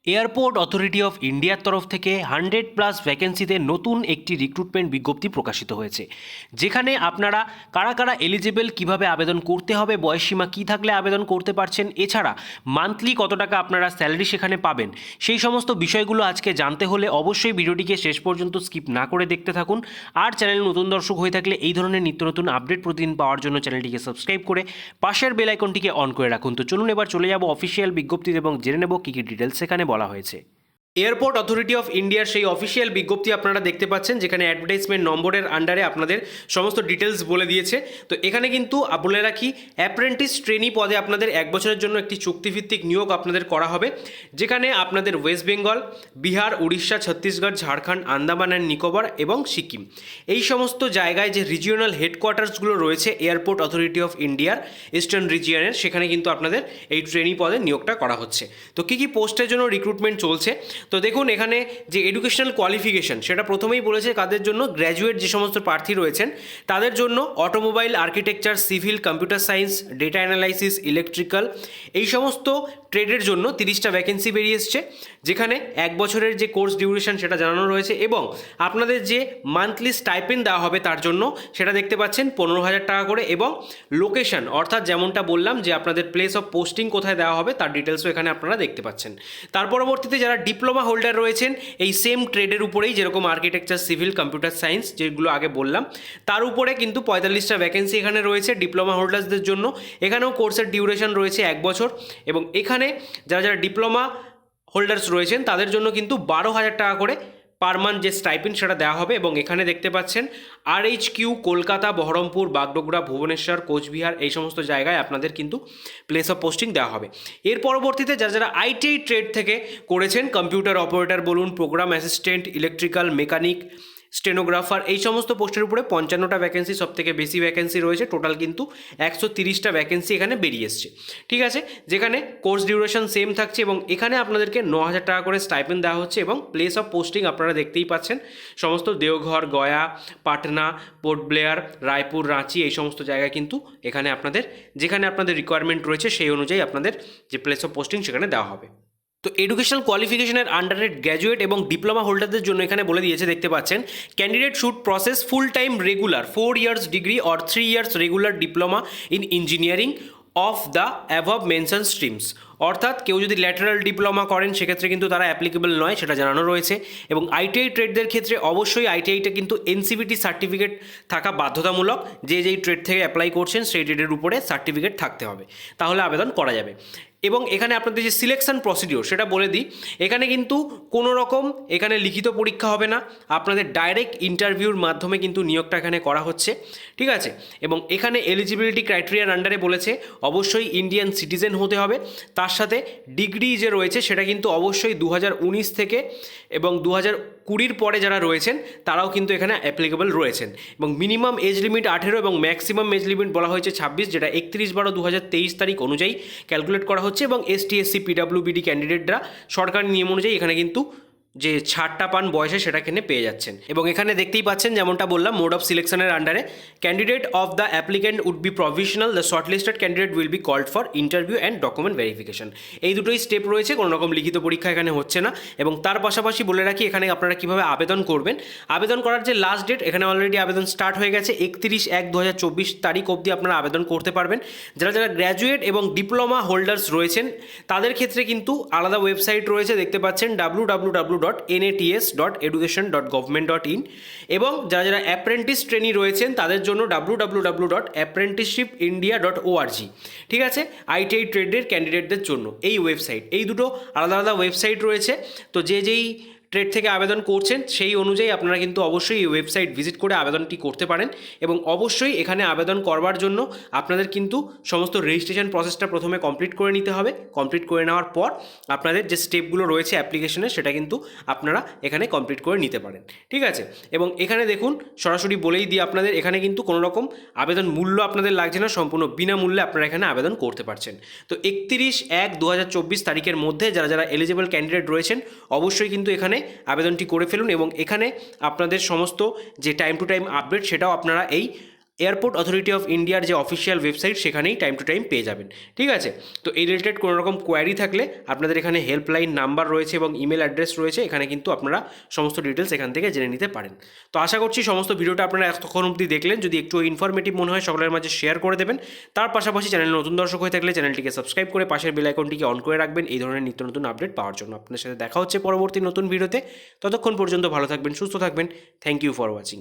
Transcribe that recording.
Airport authority of ইন্ডিয়ার তরফ থেকে 100+ ভ্যাকেন্সিতে নতুন একটি রিক্রুটমেন্ট বিজ্ঞপ্তি প্রকাশিত হয়েছে, যেখানে আপনারা কারা কারা এলিজিবল, কিভাবে আবেদন করতে হবে, বয়সসীমা কী থাকলে আবেদন করতে পারছেন, এছাড়া মান্থলি কত টাকা আপনারা স্যালারি সেখানে পাবেন, সেই সমস্ত বিষয়গুলো আজকে জানতে হলে অবশ্যই ভিডিওটিকে শেষ পর্যন্ত স্কিপ না করে দেখতে থাকুন। আর চ্যানেল নতুন দর্শক হয়ে থাকলে এই ধরনের নিত্য নতুন আপডেট প্রতিদিন পাওয়ার জন্য চ্যানেলটিকে সাবস্ক্রাইব করে পাশের বেল আইকনটিকে অন করে রাখুন। তো চলুন এবার চলে যাব অফিসিয়াল বিজ্ঞপ্তিতে এবং জেনে নেব কী কী ডিটেলস সেখানে বলা হয়েছে। এয়ারপোর্ট অথরিটি অফ ইন্ডিয়ার সেই অফিসিয়াল বিজ্ঞপ্তি আপনারা দেখতে পাচ্ছেন, যেখানে অ্যাডভার্টাইজমেন্ট নম্বরের আন্ডারে আপনাদের সমস্ত ডিটেলস বলে দিয়েছে। তো এখানে কিন্তু বলে রাখি, অ্যাপ্রেন্টিস ট্রেনি পদে আপনাদের 1 বছরের জন্য একটি চুক্তিভিত্তিক নিয়োগ আপনাদের করা হবে, যেখানে আপনাদের ওয়েস্ট বেঙ্গল, বিহার, উড়িষ্যা, ছত্তিশগড়, ঝাড়খণ্ড, আন্দামান অ্যান্ড নিকোবর এবং সিকিম, এই সমস্ত জায়গায় যে রিজিওনাল হেডকোয়ার্টার্সগুলো রয়েছে এয়ারপোর্ট অথরিটি অফ ইন্ডিয়ার ইস্টার্ন রিজিয়নের, সেখানে কিন্তু আপনাদের এই ট্রেনি পদে নিয়োগটা করা হচ্ছে। তো কী কী পোস্টের জন্য রিক্রুটমেন্ট চলছে, তো দেখুন এখানে যে এডুকেশনাল কোয়ালিফিকেশন সেটা প্রথমেই বলেছে কাদের জন্য, গ্র্যাজুয়েট যে সমস্ত প্রার্থী রয়েছেন তাদের জন্য automobile, architecture, civil, computer science, data analysis, electrical, এই সমস্ত ট্রেডের জন্য 30টা ভ্যাকেন্সি বেরিয়ে এসছে, যেখানে 1 বছরের যে কোর্স ডিউরেশন সেটা জানানো রয়েছে এবং আপনাদের যে মান্থলি স্টাইপেন্ড দেওয়া হবে তার জন্য সেটা দেখতে পাচ্ছেন 15,000 টাকা করে, এবং লোকেশন অর্থাৎ যেমনটা বললাম যে আপনাদের প্লেস অফ পোস্টিং কোথায় দেওয়া হবে তার ডিটেলসও এখানে আপনারা দেখতে পাচ্ছেন। তার পরবর্তীতে যারা ডিপ্লোমা হোল্ডার রয়েছেন এই সেম ট্রেডের উপরেই, যেরকম আর্কিটেকচার, সিভিল, কম্পিউটার সায়েন্স যেগুলো আগে বললাম, তার উপরে কিন্তু 45টা ভ্যাকেন্সি এখানে রয়েছে ডিপ্লোমা হোল্ডার্সদের জন্য। এখানেও কোর্সের ডিউরেশন রয়েছে 1 বছর, এবং এখানে যারা যারা ডিপ্লোমা হোল্ডার্স রয়েছেন তাদের জন্য কিন্তু 12,000 টাকা করে পার মান্থ যে স্টাইপেন্ড সেটা দেওয়া হবে। এবং এখানে দেখতে পাচ্ছেন RHQ, কলকাতা, বহরমপুর, বাগডোগরা, ভুবনেশ্বর, কোচবিহার, এই সমস্ত জায়গায় আপনাদের কিন্তু প্লেস অফ পোস্টিং দেওয়া হবে। এর পরবর্তীতে যারা যারা ITI ট্রেড থেকে করেছেন, কম্পিউটার অপারেটর বলুন, program assistant, electrical, mechanic, stenographer, এই সমস্ত পোস্টের উপরে 55টা ভ্যাকেন্সি, সব থেকে বেশি ভ্যাকেন্সি রয়েছে। টোটাল কিন্তু 130টা ভ্যাকেন্সি এখানে বেরিয়ে এসছে, ঠিক আছে, যেখানে কোর্স ডিউরেশন সেম থাকছে এবং এখানে আপনাদেরকে 9,000 টাকা করে স্টাইপেন্ড দেওয়া হচ্ছে। এবং প্লেস অফ পোস্টিং আপনারা দেখতেই পাচ্ছেন, সমস্ত দেওঘর, গয়া, পাটনা, পোর্ট ব্লেয়ার, রায়পুর, রাঁচি, এই সমস্ত জায়গায় কিন্তু এখানে আপনাদের যেখানে আপনাদের রিকোয়ারমেন্ট রয়েছে সেই অনুযায়ী আপনাদের যে প্লেস অফ পোস্টিং সেখানে দেওয়া হবে। তো এডুকেশনাল কোয়ালিফিকেশনের আন্ডারে গ্র্যাজুয়েট এবং ডিপ্লোমা হোল্ডারদের জন্য এখানে বলে দিয়েছে, দেখতে পাচ্ছেন, candidate should process full time regular 4 years degree or 3 years regular diploma in engineering of the above mention streams. অর্থাৎ কেউ যদি ল্যাটারাল ডিপ্লোমা করেন সেক্ষেত্রে কিন্তু তারা অ্যাপ্লিকেবল নয়, সেটা জানানো রয়েছে। এবং ITI ট্রেডদের ক্ষেত্রে অবশ্যই ITIটা কিন্তু NCVT সার্টিফিকেট থাকা বাধ্যতামূলক, যে যেই ট্রেড থেকে অ্যাপ্লাই করছেন সেই ট্রেডের উপরে সার্টিফিকেট থাকতে হবে, তাহলে আবেদন করা যাবে। এবং এখানে আপনাদের যে সিলেকশন প্রসিডিওর সেটা বলে দিই, এখানে কিন্তু কোনো রকম এখানে লিখিত পরীক্ষা হবে না, আপনাদের ডাইরেক্ট ইন্টারভিউর মাধ্যমে কিন্তু নিয়োগটা এখানে করা হচ্ছে, ঠিক আছে। এবং এখানে এলিজিবিলিটি ক্রাইটেরিয়ার আন্ডারে বলেছে অবশ্যই ইন্ডিয়ান সিটিজেন হতে হবে, তার সাথে ডিগ্রি যে রয়েছে সেটা কিন্তু অবশ্যই 2019 থেকে এবং 2020 পরে যারা রয়েছেন তারাও কিন্তু এখানে অ্যাপ্লিকেবল রয়েছেন। এবং মিনিমাম এজ লিমিট 18 এবং ম্যাক্সিমাম এজ লিমিট বলা হয়েছে 26, যেটা 31/12/2023 তারিখ অনুযায়ী ক্যালকুলেট করা হচ্ছে। এবং ST SC PWBD ক্যান্ডিডেটরা সরকারি নিয়ম অনুযায়ী এখানে কিন্তু যে ছাড়টা পান বয়সে সেটা এখানে পেয়ে যাচ্ছেন। এবং এখানে দেখতেই পাচ্ছেন যেমনটা বললাম, মোড অফ সিলেকশনের আন্ডারে candidate of the applicant would be provisional, the shortlisted candidate will be called for interview and document verification. এই দুটোই স্টেপ রয়েছে, কোনো রকম লিখিত পরীক্ষা এখানে হচ্ছে না। এবং তার পাশাপাশি বলে রাখি এখানে আপনারা কীভাবে আবেদন করবেন। আবেদন করার যে লাস্ট ডেট, এখানে অলরেডি আবেদন স্টার্ট হয়ে গেছে, 31/1/2024 তারিখ অবধি আপনারা আবেদন করতে পারবেন। যারা যারা গ্র্যাজুয়েট এবং ডিপ্লোমা হোল্ডার্স রয়েছেন তাদের ক্ষেত্রে কিন্তু আলাদা ওয়েবসাইট রয়েছে, দেখতে পাচ্ছেন www.nats.education.government.in। এবং যারা যারা অ্যাপ্রেন্টিস ট্রেনি রয়েছেন তাদের জন্য www.apprenticeshipindia.org, ঠিক আছে, ITI ট্রেডের ক্যান্ডিডেটদের জন্য এই ওয়েবসাইট, এই দুটো আলাদা আলাদা ওয়েবসাইট রয়েছে। তো যেই ট্রেড থেকে আবেদন করছেন সেই অনুযায়ী আপনারা কিন্তু অবশ্যই এই ওয়েবসাইট ভিজিট করে আবেদনটি করতে পারেন। এবং অবশ্যই এখানে আবেদন করবার জন্য আপনাদের কিন্তু সমস্ত রেজিস্ট্রেশন প্রসেসটা প্রথমে কমপ্লিট করে নিতে হবে। কমপ্লিট করে নেওয়ার পর আপনাদের যে স্টেপগুলো রয়েছে অ্যাপ্লিকেশনের সেটা কিন্তু আপনারা এখানে কমপ্লিট করে নিতে পারেন, ঠিক আছে। এবং এখানে দেখুন সরাসরি বলেই দিই আপনাদের, এখানে কিন্তু কোনো রকম আবেদন মূল্য আপনাদের লাগছে না, সম্পূর্ণ বিনামূল্যে আপনারা এখানে আবেদন করতে পারছেন। তো 31/1/2024 তারিখের মধ্যে যারা যারা এলিজিবল ক্যান্ডিডেট রয়েছেন অবশ্যই কিন্তু এখানে আবেদনটি করে ফেলুন। এবং এখানে আপনাদের সমস্ত যে টাইম টু টাইম আপডেট সেটাও আপনারা এই এয়ারপোর্ট অথরিটি অফ ইন্ডিয়ার যে অফিসিয়াল ওয়েবসাইট সেখানেই টাইম টু টাইম পেয়ে যাবেন। ঠিক আছে, তো এই রিলেটেড কোনো রকম কোয়ারি থাকলে আপনাদের এখানে হেল্পলাইন নাম্বার রয়েছে এবং ইমেল অ্যাড্রেস রয়েছে, এখানে কিন্তু আপনারা সমস্ত ডিটেলস এখান থেকে জেনে নিতে পারেন। তো আশা করছি সমস্ত ভিডিওটা আপনারা এতক্ষণ অবধি দেখলেন। যদি একটু ইনফরমেটিভ মনে হয় সকলের মাঝে শেয়ার করে দেবেন। তার পাশাপাশি চ্যানেল নতুন দর্শক হয়ে থাকলে চ্যানেলটিকে সাবস্ক্রাইব করে পাশের বেল আইকনটিকে অন করে রাখবেন এই ধরনের নিত্য নতুন আপডেট পাওয়ার জন্য। আপনার সাথে দেখা হচ্ছে পরবর্তী নতুন ভিডিওতে। ততক্ষণ পর্যন্ত ভালো থাকবেন, সুস্থ থাকবেন। Thank you for watching.